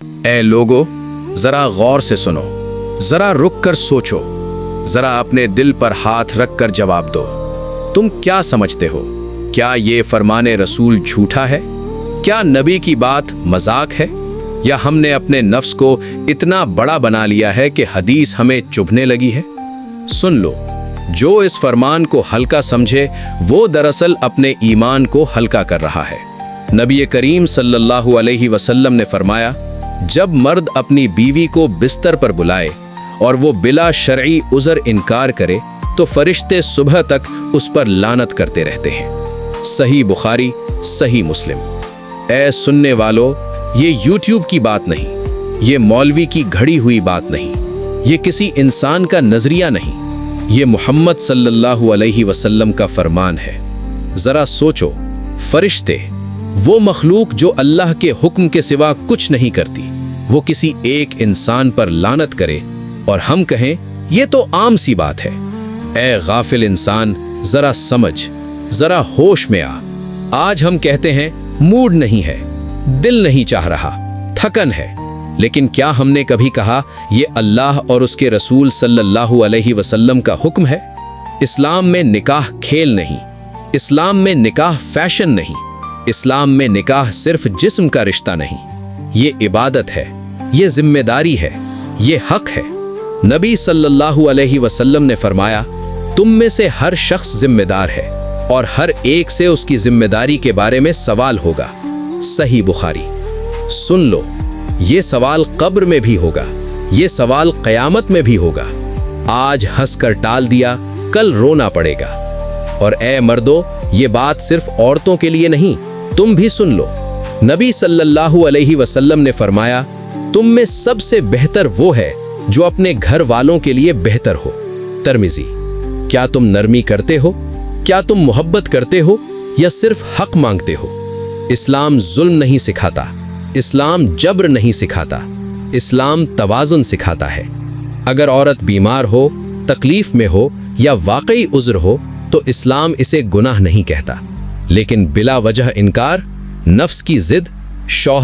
اے لوگو، ذرا غور سے سنو، ذرا رک کر سوچو، ذرا اپنے دل پر ہاتھ رکھ کر جواب دو۔ تم کیا سمجھتے ہو؟ کیا یہ فرمان رسول جھوٹا ہے؟ کیا نبی کی بات مذاق ہے؟ یا ہم نے اپنے نفس کو اتنا بڑا بنا لیا ہے کہ حدیث ہمیں چبھنے لگی ہے؟ سن لو، جو اس فرمان کو ہلکا سمجھے وہ دراصل اپنے ایمان کو ہلکا کر رہا ہے۔ نبی کریم صلی اللہ علیہ وسلم نے فرمایا، جب مرد اپنی بیوی کو بستر پر بلائے اور وہ بلا شرعی عذر انکار کرے تو فرشتے صبح تک اس پر لعنت کرتے رہتے ہیں۔ صحیح بخاری، صحیح مسلم۔ اے سننے والو، یہ یوٹیوب کی بات نہیں، یہ مولوی کی گھڑی ہوئی بات نہیں، یہ کسی انسان کا نظریہ نہیں، یہ محمد صلی اللہ علیہ وسلم کا فرمان ہے۔ ذرا سوچو، فرشتے، وہ مخلوق جو اللہ کے حکم کے سوا کچھ نہیں کرتی، وہ کسی ایک انسان پر لعنت کرے اور ہم کہیں یہ تو عام سی بات ہے۔ اے غافل انسان، ذرا سمجھ، ذرا ہوش میں آ۔ آج ہم کہتے ہیں موڈ نہیں ہے، دل نہیں چاہ رہا، تھکن ہے، لیکن کیا ہم نے کبھی کہا یہ اللہ اور اس کے رسول صلی اللہ علیہ وسلم کا حکم ہے؟ اسلام میں نکاح کھیل نہیں، اسلام میں نکاح فیشن نہیں، اسلام میں نکاح صرف جسم کا رشتہ نہیں، یہ عبادت ہے، یہ ذمہ داری ہے، یہ حق ہے۔ نبی صلی اللہ علیہ وسلم نے فرمایا، تم میں سے ہر شخص ذمہ دار ہے اور ہر ایک سے اس کی ذمہ داری کے بارے میں سوال ہوگا۔ صحیح بخاری۔ سن لو، یہ سوال قبر میں بھی ہوگا، یہ سوال قیامت میں بھی ہوگا۔ آج ہنس کر ٹال دیا، کل رونا پڑے گا۔ اور اے مردو، یہ بات صرف عورتوں کے لیے نہیں، تم بھی سن لو۔ نبی صلی اللہ علیہ وسلم نے فرمایا، تم میں سب سے بہتر وہ ہے جو اپنے گھر والوں کے لیے بہتر ہو۔ ترمذی۔ کیا تم نرمی کرتے ہو؟ کیا تم محبت کرتے ہو یا صرف حق مانگتے ہو؟ اسلام ظلم نہیں سکھاتا، اسلام جبر نہیں سکھاتا، اسلام توازن سکھاتا ہے۔ اگر عورت بیمار ہو، تکلیف میں ہو یا واقعی عذر ہو تو اسلام اسے گناہ نہیں کہتا، لیکن بلا وجہ انکار، نفس کی ضد، شوہر